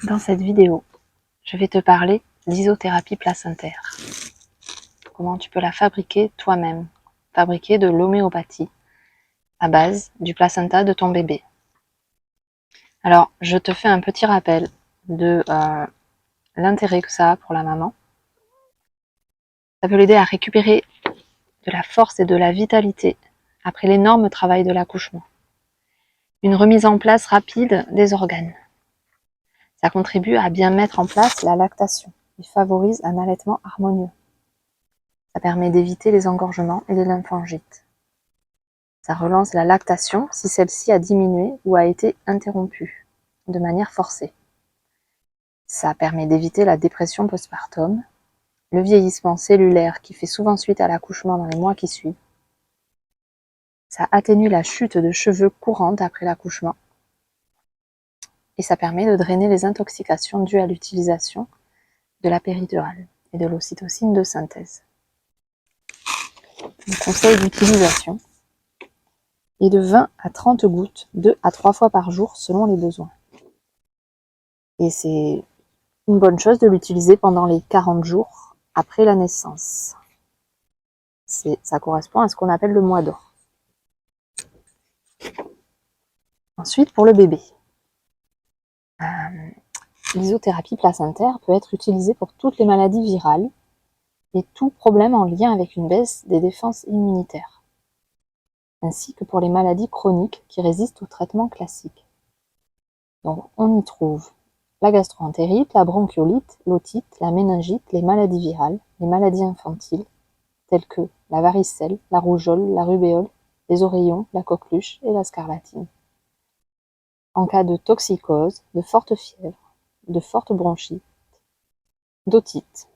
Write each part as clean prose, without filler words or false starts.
Dans cette vidéo, je vais te parler d'isothérapie placentaire. Comment tu peux la fabriquer toi-même. Fabriquer de l'homéopathie à base du placenta de ton bébé. Alors, je te fais un petit rappel de l'intérêt que ça a pour la maman. Ça peut l'aider à récupérer de la force et de la vitalité après l'énorme travail de l'accouchement. Une remise en place rapide des organes. Ça contribue à bien mettre en place la lactation et favorise un allaitement harmonieux. Ça permet d'éviter les engorgements et les lymphangites. Ça relance la lactation si celle-ci a diminué ou a été interrompue de manière forcée. Ça permet d'éviter la dépression postpartum, le vieillissement cellulaire qui fait souvent suite à l'accouchement dans les mois qui suivent. Ça atténue la chute de cheveux courante après l'accouchement. Et ça permet de drainer les intoxications dues à l'utilisation de la péridurale et de l'ocytocine de synthèse. Le conseil d'utilisation est de 20 à 30 gouttes, 2 à 3 fois par jour selon les besoins. Et c'est une bonne chose de l'utiliser pendant les 40 jours après la naissance. Ça correspond à ce qu'on appelle le mois d'or. Ensuite, pour le bébé. L'isothérapie placentaire peut être utilisée pour toutes les maladies virales et tout problème en lien avec une baisse des défenses immunitaires, ainsi que pour les maladies chroniques qui résistent au traitement classique. Donc, on y trouve la gastro-entérite, la bronchiolite, l'otite, la méningite, les maladies virales, les maladies infantiles, telles que la varicelle, la rougeole, la rubéole, les oreillons, la coqueluche et la scarlatine. En cas de toxicose, de forte fièvre, de forte bronchite, d'otite,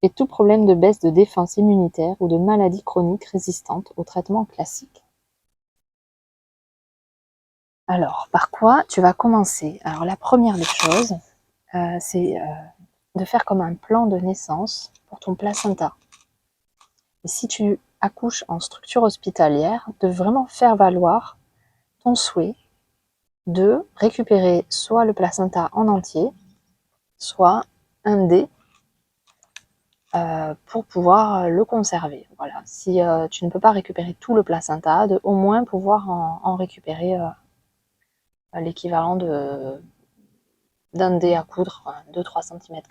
et tout problème de baisse de défense immunitaire ou de maladie chronique résistante au traitement classique. Alors, par quoi tu vas commencer? Alors, la première des choses, c'est de faire comme un plan de naissance pour ton placenta. Et si tu accouches en structure hospitalière, de vraiment faire valoir ton souhait de récupérer soit le placenta en entier, soit un dé pour pouvoir le conserver. Voilà. Si tu ne peux pas récupérer tout le placenta, de au moins pouvoir en récupérer l'équivalent d'un dé à coudre de 3 cm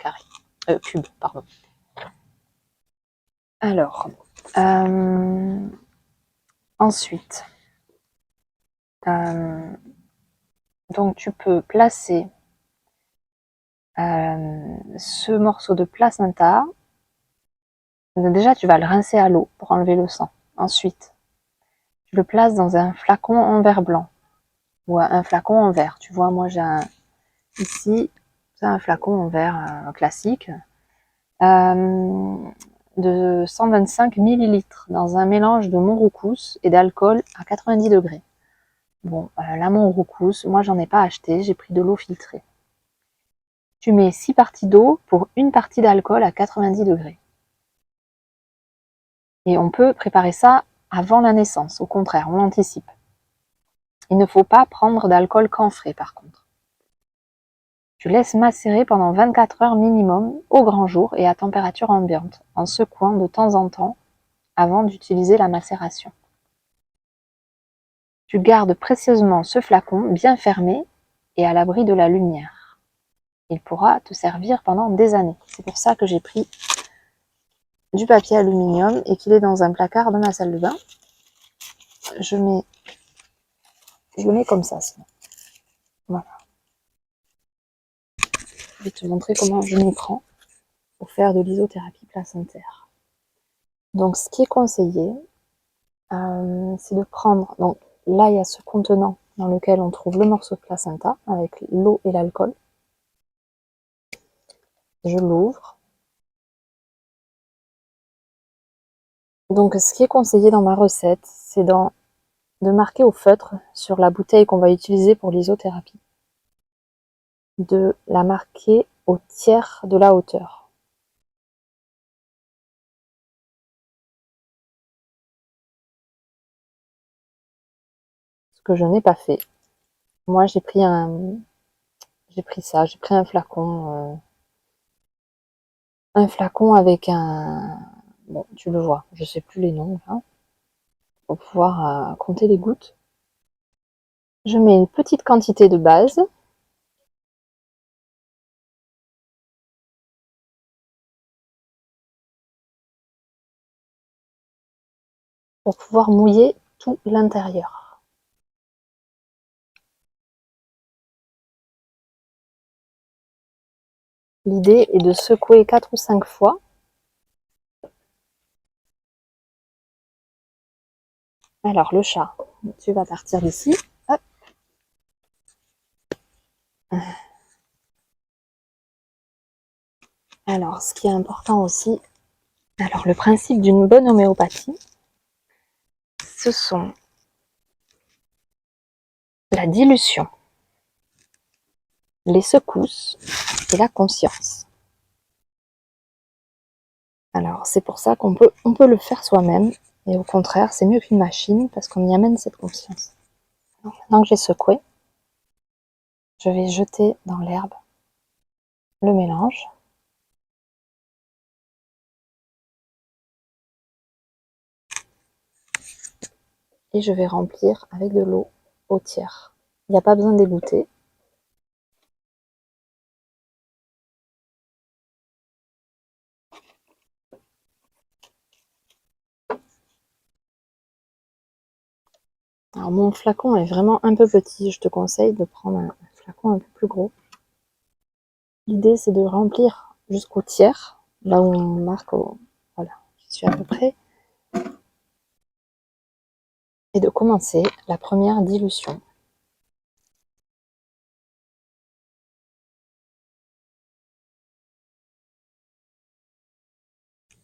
cubes. Pardon. Alors, ensuite, donc tu peux placer ce morceau de placenta. Déjà, tu vas le rincer à l'eau pour enlever le sang. Ensuite, tu le places dans un flacon en verre blanc ou un flacon en verre. Tu vois, moi j'ai ici un flacon en verre classique de 125 millilitres dans un mélange de Monroucous et d'alcool à 90 degrés. Bon, la Monroucous, moi j'en ai pas acheté, j'ai pris de l'eau filtrée. Tu mets 6 parties d'eau pour une partie d'alcool à 90 degrés. Et on peut préparer ça avant la naissance, au contraire, on anticipe. Il ne faut pas prendre d'alcool qu'en frais par contre. Tu laisses macérer pendant 24 heures minimum au grand jour et à température ambiante, en secouant de temps en temps avant d'utiliser la macération. Tu gardes précieusement ce flacon bien fermé et à l'abri de la lumière. Il pourra te servir pendant des années. C'est pour ça que j'ai pris du papier aluminium et qu'il est dans un placard de ma salle de bain. Je le mets comme ça sinon. Voilà. Je vais te montrer comment je m'y prends pour faire de l'isothérapie placentaire. Donc ce qui est conseillé, c'est de prendre, donc là il y a ce contenant dans lequel on trouve le morceau de placenta avec l'eau et l'alcool. Je l'ouvre. Donc ce qui est conseillé dans ma recette, c'est de marquer au feutre sur la bouteille qu'on va utiliser pour l'isothérapie, de la marquer au tiers de la hauteur. Ce que je n'ai pas fait. Moi j'ai pris j'ai pris ça, j'ai pris un flacon avec un... Bon, tu le vois, je sais plus les noms, là, pour pouvoir compter les gouttes. Je mets une petite quantité de base. Pour pouvoir mouiller tout l'intérieur. L'idée est de secouer 4 ou 5 fois. Alors le chat, tu vas partir d'ici. Hop. Alors ce qui est important aussi, alors le principe d'une bonne homéopathie, ce sont la dilution, les secousses et la conscience. Alors c'est pour ça qu'on peut le faire soi-même, et au contraire c'est mieux qu'une machine parce qu'on y amène cette conscience. Alors, maintenant que j'ai secoué, je vais jeter dans l'herbe le mélange. Et je vais remplir avec de l'eau au tiers. Il n'y a pas besoin d'égoutter. Alors mon flacon est vraiment un peu petit, je te conseille de prendre un flacon un peu plus gros. L'idée c'est de remplir jusqu'au tiers, là où on marque, voilà, je suis à peu près, et de commencer la première dilution.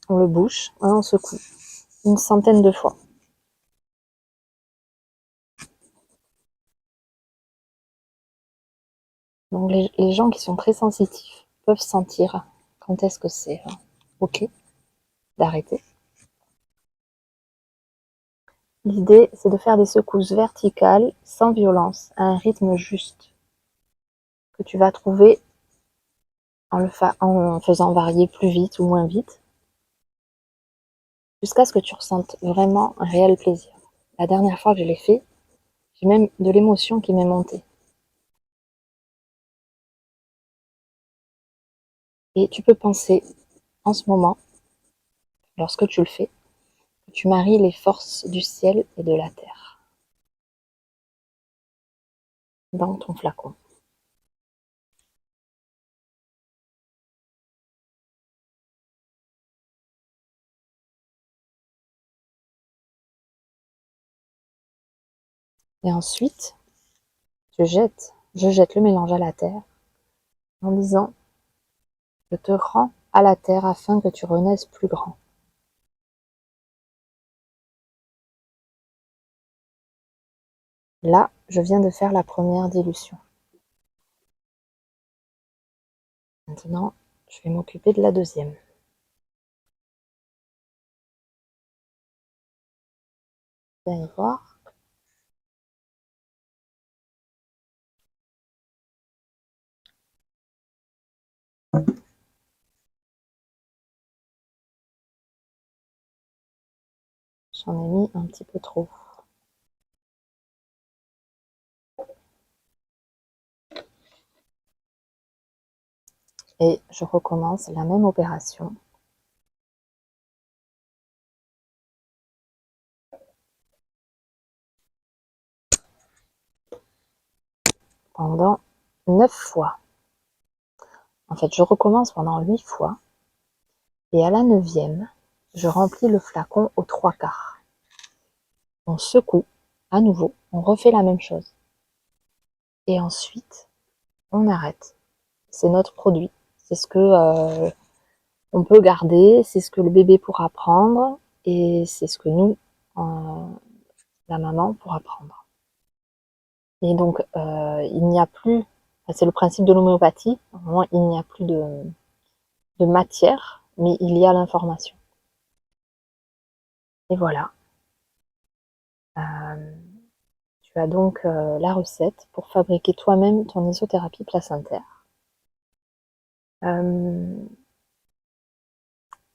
On le bouche, on secoue une centaine de fois. Donc les gens qui sont très sensitifs peuvent sentir quand est-ce que c'est ok d'arrêter. L'idée, c'est de faire des secousses verticales, sans violence, à un rythme juste, que tu vas trouver en faisant varier plus vite ou moins vite, jusqu'à ce que tu ressentes vraiment un réel plaisir. La dernière fois que je l'ai fait, j'ai même de l'émotion qui m'est montée. Et tu peux penser, en ce moment, lorsque tu le fais, que tu maries les forces du ciel et de la terre dans ton flacon. Et ensuite, je jette le mélange à la terre en disant: je te rends à la terre afin que tu renaisses plus grand. Là, je viens de faire la première dilution. Maintenant, je vais m'occuper de la deuxième. Viens y voir. J'en ai mis un petit peu trop. Et je recommence la même opération. Pendant 9 fois. En fait, je recommence pendant 8 fois. Et à la 9e, je remplis le flacon aux 3/4. On secoue à nouveau, on refait la même chose. Et ensuite, on arrête. C'est notre produit. C'est ce que on peut garder, c'est ce que le bébé pourra prendre et c'est ce que nous, la maman, pourra prendre. Et donc, il n'y a plus, c'est le principe de l'homéopathie, il n'y a plus de matière, mais il y a l'information. Et voilà. Tu as donc la recette pour fabriquer toi-même ton isothérapie placentaire.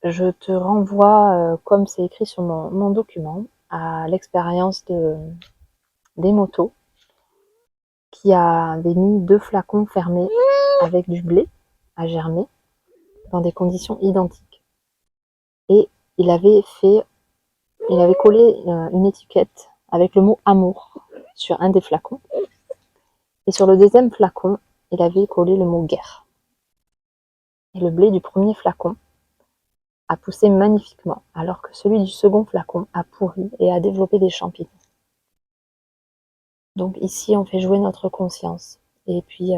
Je te renvoie, comme c'est écrit sur mon document, à l'expérience d'Emoto, qui avait mis 2 flacons fermés avec du blé à germer dans des conditions identiques. Et il avait collé une étiquette avec le mot amour sur un des flacons. Et sur le deuxième flacon, il avait collé le mot guerre. Et le blé du premier flacon a poussé magnifiquement, alors que celui du second flacon a pourri et a développé des champignons. Donc ici, on fait jouer notre conscience. Et puis,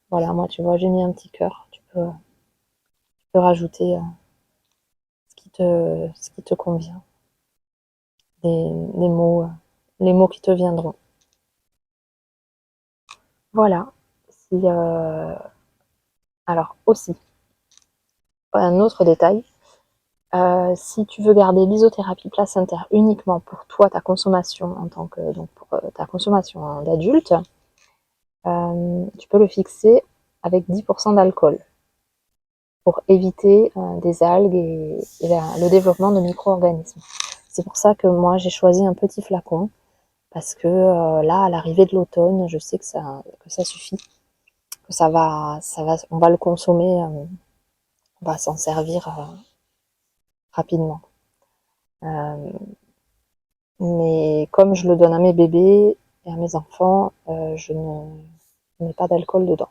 voilà, moi, tu vois, j'ai mis un petit cœur. Tu peux rajouter ce qui te convient. Les mots qui te viendront. Voilà. Alors aussi, un autre détail, si tu veux garder l'isothérapie placentaire uniquement pour toi, ta consommation en tant que ta consommation d'adulte, tu peux le fixer avec 10% d'alcool pour éviter des algues et le développement de micro-organismes. C'est pour ça que moi j'ai choisi un petit flacon parce que là, à l'arrivée de l'automne, je sais que ça suffit, que on va le consommer, on va s'en servir rapidement. Mais comme je le donne à mes bébés et à mes enfants, je ne mets pas d'alcool dedans.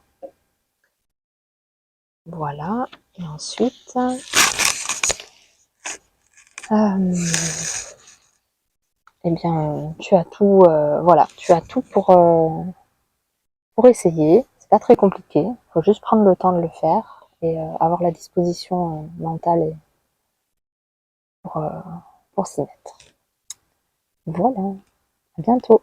Voilà. Et ensuite, eh bien, tu as tout, voilà, tu as tout pour essayer. C'est pas très compliqué. Il faut juste prendre le temps de le faire et avoir la disposition mentale pour s'y mettre. Voilà. À bientôt.